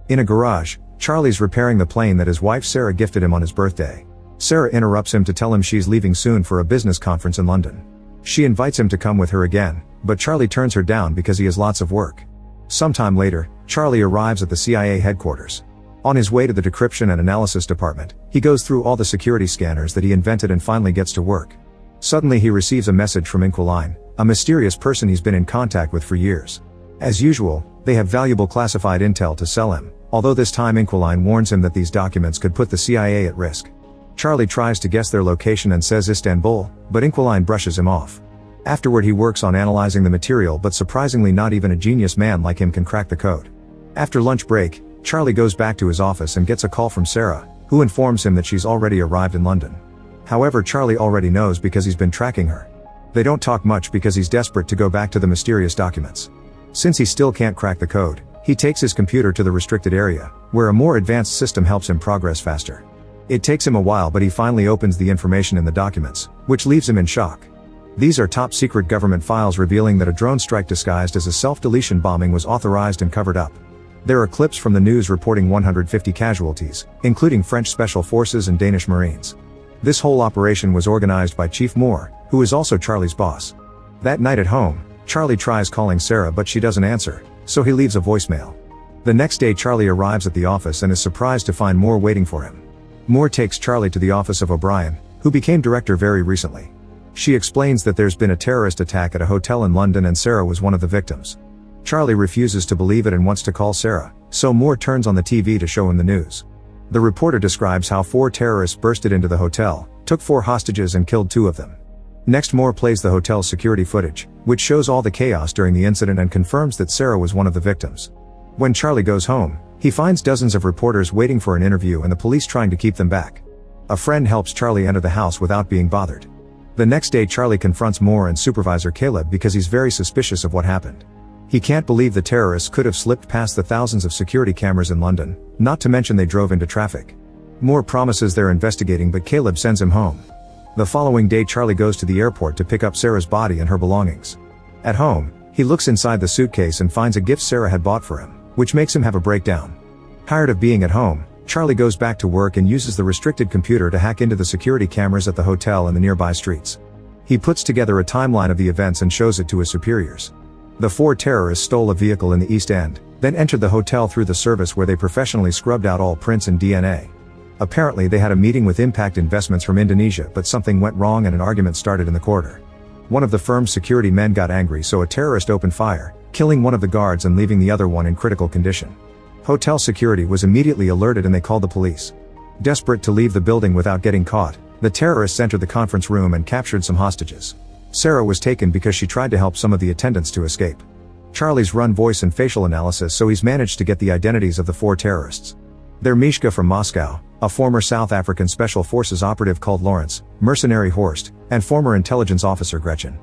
In a garage, Charlie's repairing the plane that his wife Sarah gifted him on his birthday. Sarah interrupts him to tell him she's leaving soon for a business conference in London. She invites him to come with her again, but Charlie turns her down because he has lots of work. Sometime later, Charlie arrives at the CIA headquarters. On his way to the decryption and analysis department, he goes through all the security scanners that he invented and finally gets to work. Suddenly he receives a message from Inquiline, a mysterious person he's been in contact with for years. As usual, they have valuable classified intel to sell him, although this time Inquiline warns him that these documents could put the CIA at risk. Charlie tries to guess their location and says Istanbul, but Inquiline brushes him off. Afterward he works on analyzing the material, but surprisingly not even a genius man like him can crack the code. After lunch break, Charlie goes back to his office and gets a call from Sarah, who informs him that she's already arrived in London. However, Charlie already knows because he's been tracking her. They don't talk much because he's desperate to go back to the mysterious documents. Since he still can't crack the code, he takes his computer to the restricted area, where a more advanced system helps him progress faster. It takes him a while, but he finally opens the information in the documents, which leaves him in shock. These are top secret government files revealing that a drone strike disguised as a self-deletion bombing was authorized and covered up. There are clips from the news reporting 150 casualties, including French Special Forces and Danish Marines. This whole operation was organized by Chief Moore, who is also Charlie's boss. That night at home, Charlie tries calling Sarah but she doesn't answer, so he leaves a voicemail. The next day Charlie arrives at the office and is surprised to find Moore waiting for him. Moore takes Charlie to the office of O'Brien, who became director very recently. She explains that there's been a terrorist attack at a hotel in London and Sarah was one of the victims. Charlie refuses to believe it and wants to call Sarah, so Moore turns on the TV to show him the news. The reporter describes how 4 terrorists bursted into the hotel, took 4 hostages and killed 2 of them. Next, Moore plays the hotel's security footage, which shows all the chaos during the incident and confirms that Sarah was one of the victims. When Charlie goes home, he finds dozens of reporters waiting for an interview and the police trying to keep them back. A friend helps Charlie enter the house without being bothered. The next day Charlie confronts Moore and Supervisor Caleb because he's very suspicious of what happened. He can't believe the terrorists could have slipped past the thousands of security cameras in London, not to mention they drove into traffic. Moore promises they're investigating but Caleb sends him home. The following day Charlie goes to the airport to pick up Sarah's body and her belongings. At home, he looks inside the suitcase and finds a gift Sarah had bought for him, which makes him have a breakdown. Tired of being at home, Charlie goes back to work and uses the restricted computer to hack into the security cameras at the hotel and the nearby streets. He puts together a timeline of the events and shows it to his superiors. The 4 terrorists stole a vehicle in the East End, then entered the hotel through the service where they professionally scrubbed out all prints and DNA. Apparently they had a meeting with Impact Investments from Indonesia, but something went wrong and an argument started in the corridor. One of the firm's security men got angry, so a terrorist opened fire, killing one of the guards and leaving the other one in critical condition. Hotel security was immediately alerted and they called the police. Desperate to leave the building without getting caught, the terrorists entered the conference room and captured some hostages. Sarah was taken because she tried to help some of the attendants to escape. Charlie's run voice and facial analysis, so he's managed to get the identities of the 4 terrorists. They're Mishka from Moscow, a former South African Special Forces operative called Lawrence, mercenary Horst, and former intelligence officer Gretchen.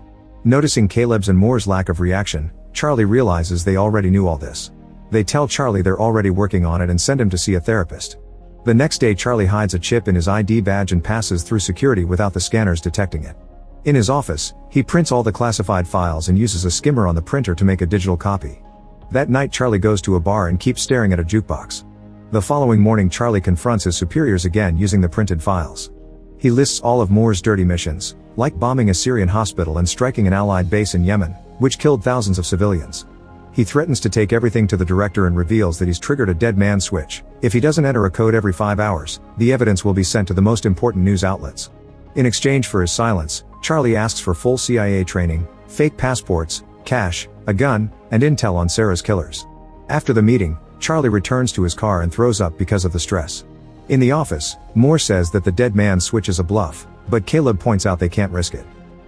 Noticing Caleb's and Moore's lack of reaction, Charlie realizes they already knew all this. They tell Charlie they're already working on it and send him to see a therapist. The next day Charlie hides a chip in his ID badge and passes through security without the scanners detecting it. In his office, he prints all the classified files and uses a skimmer on the printer to make a digital copy. That night Charlie goes to a bar and keeps staring at a jukebox. The following morning Charlie confronts his superiors again using the printed files. He lists all of Moore's dirty missions, like bombing a Syrian hospital and striking an Allied base in Yemen, which killed thousands of civilians. He threatens to take everything to the director and reveals that he's triggered a dead man switch. If he doesn't enter a code every 5 hours, the evidence will be sent to the most important news outlets. In exchange for his silence, Charlie asks for full CIA training, fake passports, cash, a gun, and intel on Sarah's killers. After the meeting, Charlie returns to his car and throws up because of the stress. In the office, Moore says that the dead man switch is a bluff, but Caleb points out they can't risk it.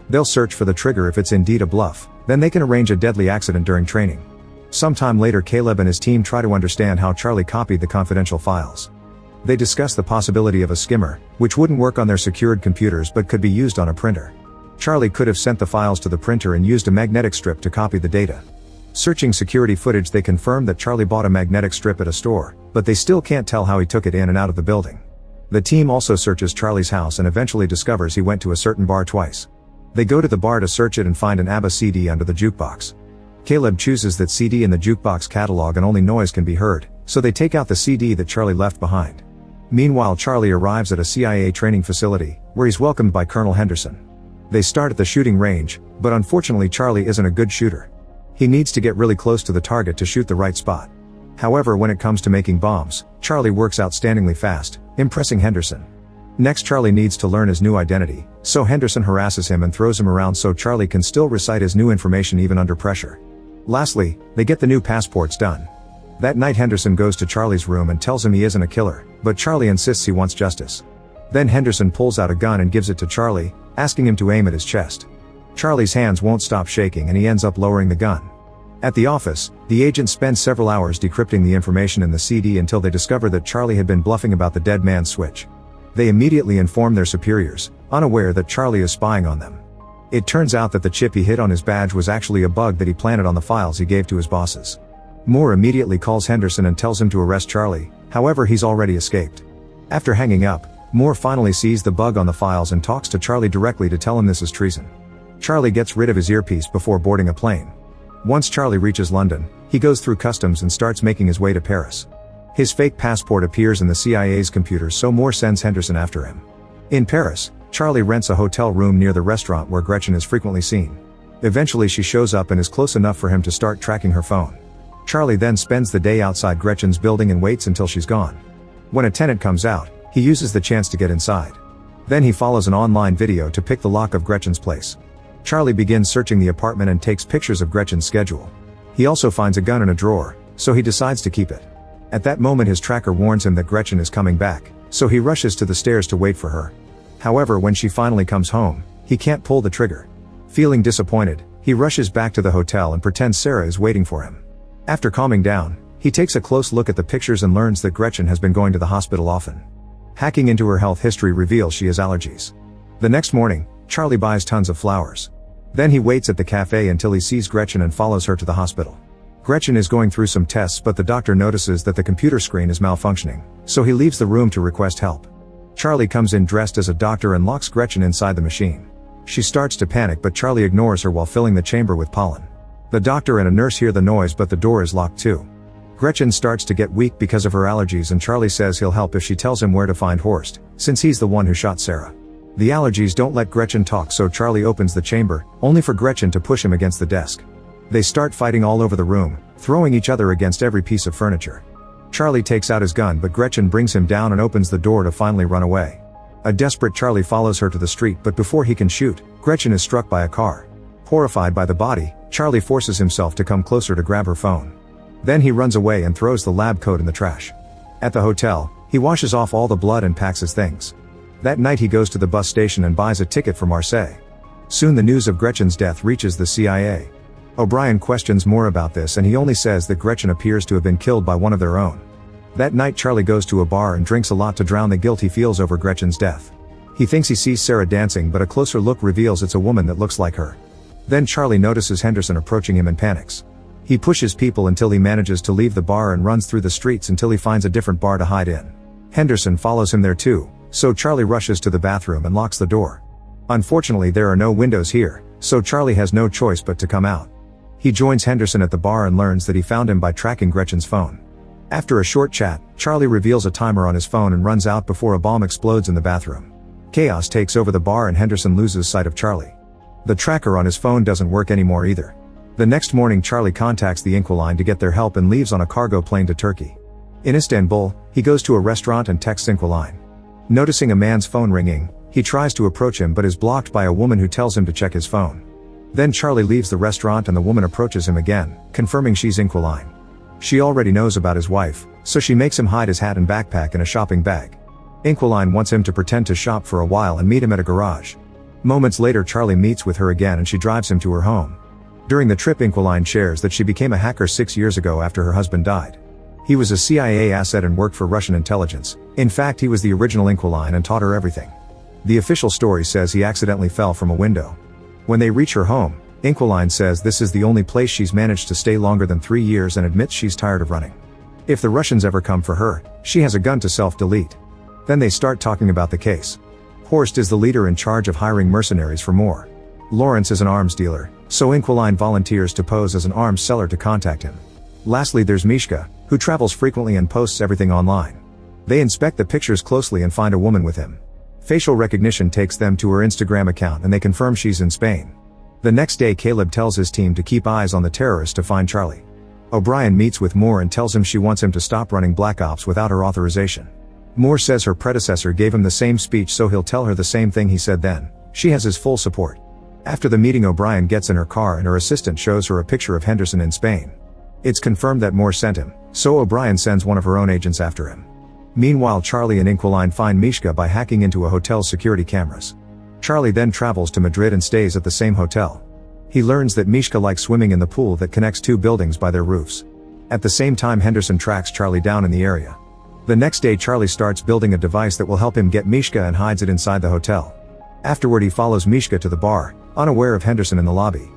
They'll search for the trigger if it's indeed a bluff, then they can arrange a deadly accident during training. Sometime later Caleb and his team try to understand how Charlie copied the confidential files. They discuss the possibility of a skimmer, which wouldn't work on their secured computers but could be used on a printer. Charlie could have sent the files to the printer and used a magnetic strip to copy the data. Searching security footage they confirm that Charlie bought a magnetic strip at a store, but they still can't tell how he took it in and out of the building. The team also searches Charlie's house and eventually discovers he went to a certain bar twice. They go to the bar to search it and find an ABBA CD under the jukebox. Caleb chooses that CD in the jukebox catalog and only noise can be heard, so they take out the CD that Charlie left behind. Meanwhile, Charlie arrives at a CIA training facility, where he's welcomed by Colonel Henderson. They start at the shooting range, but unfortunately Charlie isn't a good shooter. He needs to get really close to the target to shoot the right spot. However, when it comes to making bombs, Charlie works outstandingly fast, impressing Henderson. Next, Charlie needs to learn his new identity, so Henderson harasses him and throws him around so Charlie can still recite his new information even under pressure. Lastly, they get the new passports done. That night, Henderson goes to Charlie's room and tells him he isn't a killer, but Charlie insists he wants justice. Then Henderson pulls out a gun and gives it to Charlie, asking him to aim at his chest. Charlie's hands won't stop shaking and he ends up lowering the gun. At the office, the agents spend several hours decrypting the information in the CD until they discover that Charlie had been bluffing about the dead man's switch. They immediately inform their superiors, unaware that Charlie is spying on them. It turns out that the chip he hid on his badge was actually a bug that he planted on the files he gave to his bosses. Moore immediately calls Henderson and tells him to arrest Charlie, however he's already escaped. After hanging up, Moore finally sees the bug on the files and talks to Charlie directly to tell him this is treason. Charlie gets rid of his earpiece before boarding a plane. Once Charlie reaches London, he goes through customs and starts making his way to Paris. His fake passport appears in the CIA's computer, so Moore sends Henderson after him. In Paris, Charlie rents a hotel room near the restaurant where Gretchen is frequently seen. Eventually she shows up and is close enough for him to start tracking her phone. Charlie then spends the day outside Gretchen's building and waits until she's gone. When a tenant comes out, he uses the chance to get inside. Then he follows an online video to pick the lock of Gretchen's place. Charlie begins searching the apartment and takes pictures of Gretchen's schedule. He also finds a gun in a drawer, so he decides to keep it. At that moment his tracker warns him that Gretchen is coming back, so he rushes to the stairs to wait for her. However, when she finally comes home, he can't pull the trigger. Feeling disappointed, he rushes back to the hotel and pretends Sarah is waiting for him. After calming down, he takes a close look at the pictures and learns that Gretchen has been going to the hospital often. Hacking into her health history reveals she has allergies. The next morning, Charlie buys tons of flowers. Then he waits at the cafe until he sees Gretchen and follows her to the hospital. Gretchen is going through some tests, but the doctor notices that the computer screen is malfunctioning, so he leaves the room to request help. Charlie comes in dressed as a doctor and locks Gretchen inside the machine. She starts to panic, but Charlie ignores her while filling the chamber with pollen. The doctor and a nurse hear the noise, but the door is locked too. Gretchen starts to get weak because of her allergies, and Charlie says he'll help if she tells him where to find Horst, since he's the one who shot Sarah. The allergies don't let Gretchen talk, so Charlie opens the chamber, only for Gretchen to push him against the desk. They start fighting all over the room, throwing each other against every piece of furniture. Charlie takes out his gun, but Gretchen brings him down and opens the door to finally run away. A desperate Charlie follows her to the street, but before he can shoot, Gretchen is struck by a car. Horrified by the body, Charlie forces himself to come closer to grab her phone. Then he runs away and throws the lab coat in the trash. At the hotel, he washes off all the blood and packs his things. That night he goes to the bus station and buys a ticket for Marseille. Soon the news of Gretchen's death reaches the CIA. O'Brien questions more about this, and he only says that Gretchen appears to have been killed by one of their own. That night Charlie goes to a bar and drinks a lot to drown the guilt he feels over Gretchen's death. He thinks he sees Sarah dancing, but a closer look reveals it's a woman that looks like her. Then Charlie notices Henderson approaching him and panics. He pushes people until he manages to leave the bar and runs through the streets until he finds a different bar to hide in. Henderson follows him there too, so Charlie rushes to the bathroom and locks the door. Unfortunately, there are no windows here, so Charlie has no choice but to come out. He joins Henderson at the bar and learns that he found him by tracking Gretchen's phone. After a short chat, Charlie reveals a timer on his phone and runs out before a bomb explodes in the bathroom. Chaos takes over the bar and Henderson loses sight of Charlie. The tracker on his phone doesn't work anymore either. The next morning Charlie contacts the Inquiline to get their help and leaves on a cargo plane to Turkey. In Istanbul, he goes to a restaurant and texts Inquiline. Noticing a man's phone ringing, he tries to approach him but is blocked by a woman who tells him to check his phone. Then Charlie leaves the restaurant and the woman approaches him again, confirming she's Inquiline. She already knows about his wife, so she makes him hide his hat and backpack in a shopping bag. Inquiline wants him to pretend to shop for a while and meet him at a garage. Moments later Charlie meets with her again and she drives him to her home. During the trip Inquiline shares that she became a hacker 6 years ago after her husband died. He was a CIA asset and worked for Russian intelligence. In fact, he was the original Inquiline and taught her everything. The official story says he accidentally fell from a window. When they reach her home, Inquiline says this is the only place she's managed to stay longer than 3 years and admits she's tired of running. If the Russians ever come for her, she has a gun to self-delete. Then they start talking about the case. Horst is the leader in charge of hiring mercenaries for Moore. Lawrence is an arms dealer, so Inquiline volunteers to pose as an arms seller to contact him. Lastly there's Mishka, who travels frequently and posts everything online. They inspect the pictures closely and find a woman with him. Facial recognition takes them to her Instagram account and they confirm she's in Spain. The next day Caleb tells his team to keep eyes on the terrorists to find Charlie. O'Brien meets with Moore and tells him she wants him to stop running Black Ops without her authorization. Moore says her predecessor gave him the same speech, so he'll tell her the same thing he said then. She has his full support. After the meeting, O'Brien gets in her car and her assistant shows her a picture of Henderson in Spain. It's confirmed that Moore sent him, so O'Brien sends one of her own agents after him. Meanwhile, Charlie and Inquiline find Mishka by hacking into a hotel's security cameras. Charlie then travels to Madrid and stays at the same hotel. He learns that Mishka likes swimming in the pool that connects two buildings by their roofs. At the same time, Henderson tracks Charlie down in the area. The next day, Charlie starts building a device that will help him get Mishka and hides it inside the hotel. Afterward, he follows Mishka to the bar, unaware of Henderson in the lobby.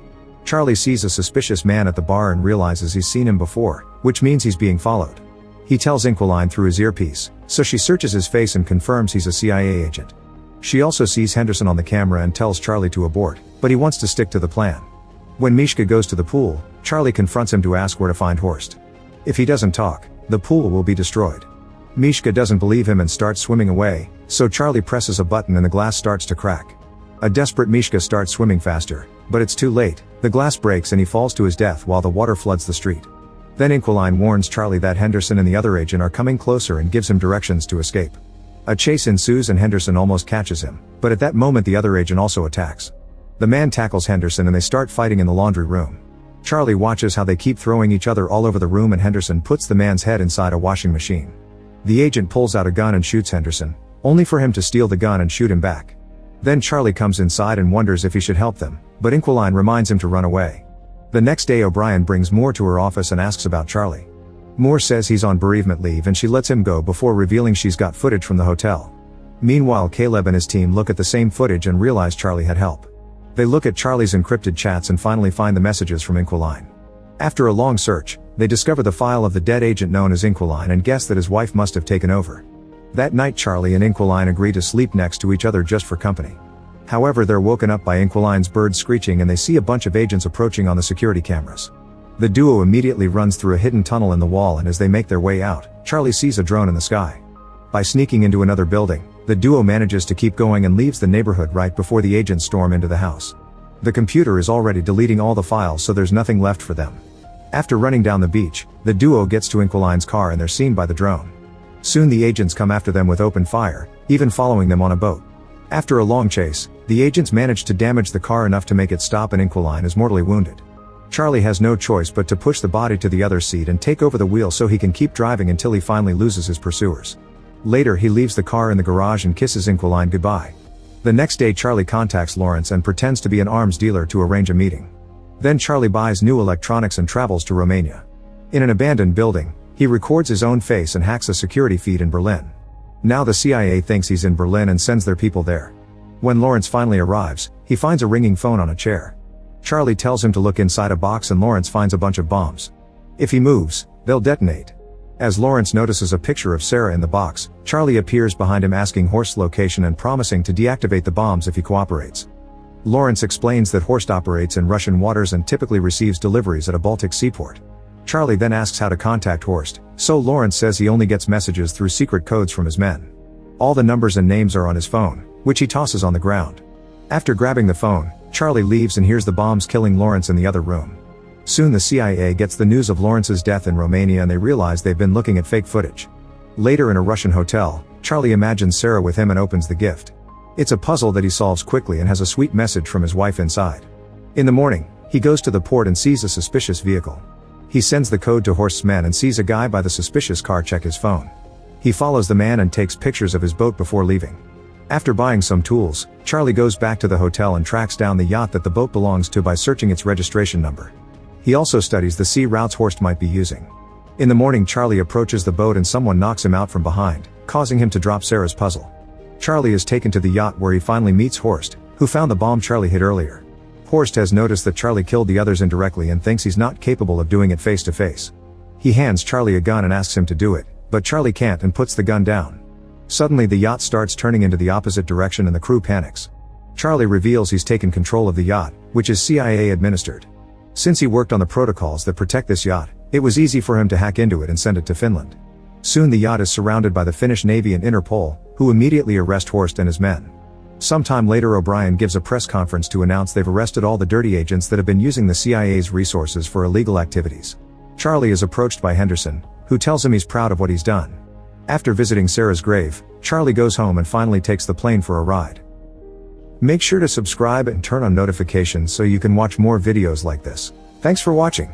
Charlie sees a suspicious man at the bar and realizes he's seen him before, which means he's being followed. He tells Inquiline through his earpiece, so she searches his face and confirms he's a CIA agent. She also sees Henderson on the camera and tells Charlie to abort, but he wants to stick to the plan. When Mishka goes to the pool, Charlie confronts him to ask where to find Horst. If he doesn't talk, the pool will be destroyed. Mishka doesn't believe him and starts swimming away, so Charlie presses a button and the glass starts to crack. A desperate Mishka starts swimming faster, but it's too late. The glass breaks and he falls to his death while the water floods the street. Then Inquiline warns Charlie that Henderson and the other agent are coming closer and gives him directions to escape. A chase ensues and Henderson almost catches him, but at that moment the other agent also attacks. The man tackles Henderson and they start fighting in the laundry room. Charlie watches how they keep throwing each other all over the room and Henderson puts the man's head inside a washing machine. The agent pulls out a gun and shoots Henderson, only for him to steal the gun and shoot him back. Then Charlie comes inside and wonders if he should help them, but Inquiline reminds him to run away. The next day, O'Brien brings Moore to her office and asks about Charlie. Moore says he's on bereavement leave and she lets him go before revealing she's got footage from the hotel. Meanwhile, Caleb and his team look at the same footage and realize Charlie had help. They look at Charlie's encrypted chats and finally find the messages from Inquiline. After a long search, they discover the file of the dead agent known as Inquiline and guess that his wife must have taken over. That night, Charlie and Inquiline agree to sleep next to each other just for company. However, they're woken up by Inquiline's bird screeching and they see a bunch of agents approaching on the security cameras. The duo immediately runs through a hidden tunnel in the wall and as they make their way out, Charlie sees a drone in the sky. By sneaking into another building, the duo manages to keep going and leaves the neighborhood right before the agents storm into the house. The computer is already deleting all the files, so there's nothing left for them. After running down the beach, the duo gets to Inquiline's car and they're seen by the drone. Soon the agents come after them with open fire, even following them on a boat. After a long chase, the agents manage to damage the car enough to make it stop and Inquiline is mortally wounded. Charlie has no choice but to push the body to the other seat and take over the wheel so he can keep driving until he finally loses his pursuers. Later, he leaves the car in the garage and kisses Inquiline goodbye. The next day, Charlie contacts Lawrence and pretends to be an arms dealer to arrange a meeting. Then Charlie buys new electronics and travels to Romania. In an abandoned building, he records his own face and hacks a security feed in Berlin. Now the CIA thinks he's in Berlin and sends their people there. When Lawrence finally arrives, he finds a ringing phone on a chair. Charlie tells him to look inside a box and Lawrence finds a bunch of bombs. If he moves, they'll detonate. As Lawrence notices a picture of Sarah in the box, Charlie appears behind him asking Horst's location and promising to deactivate the bombs if he cooperates. Lawrence explains that Horst operates in Russian waters and typically receives deliveries at a Baltic seaport. Charlie then asks how to contact Horst, so Lawrence says he only gets messages through secret codes from his men. All the numbers and names are on his phone, which he tosses on the ground. After grabbing the phone, Charlie leaves and hears the bombs killing Lawrence in the other room. Soon the CIA gets the news of Lawrence's death in Romania and they realize they've been looking at fake footage. Later in a Russian hotel, Charlie imagines Sarah with him and opens the gift. It's a puzzle that he solves quickly and has a sweet message from his wife inside. In the morning, he goes to the port and sees a suspicious vehicle. He sends the code to Horst's men and sees a guy by the suspicious car check his phone. He follows the man and takes pictures of his boat before leaving. After buying some tools, Charlie goes back to the hotel and tracks down the yacht that the boat belongs to by searching its registration number. He also studies the sea routes Horst might be using. In the morning, Charlie approaches the boat and someone knocks him out from behind, causing him to drop Sarah's puzzle. Charlie is taken to the yacht where he finally meets Horst, who found the bomb Charlie hid earlier. Horst has noticed that Charlie killed the others indirectly and thinks he's not capable of doing it face to face. He hands Charlie a gun and asks him to do it, but Charlie can't and puts the gun down. Suddenly the yacht starts turning into the opposite direction and the crew panics. Charlie reveals he's taken control of the yacht, which is CIA administered. Since he worked on the protocols that protect this yacht, It was easy for him to hack into it and send it to Finland. Soon the yacht is surrounded by the Finnish Navy and Interpol, who immediately arrest Horst and his men. Sometime later O'Brien gives a press conference to announce they've arrested all the dirty agents that have been using the CIA's resources for illegal activities. Charlie is approached by Henderson, who tells him he's proud of what he's done. After visiting Sarah's grave, Charlie goes home and finally takes the plane for a ride. Make sure to subscribe and turn on notifications so you can watch more videos like this. Thanks for watching.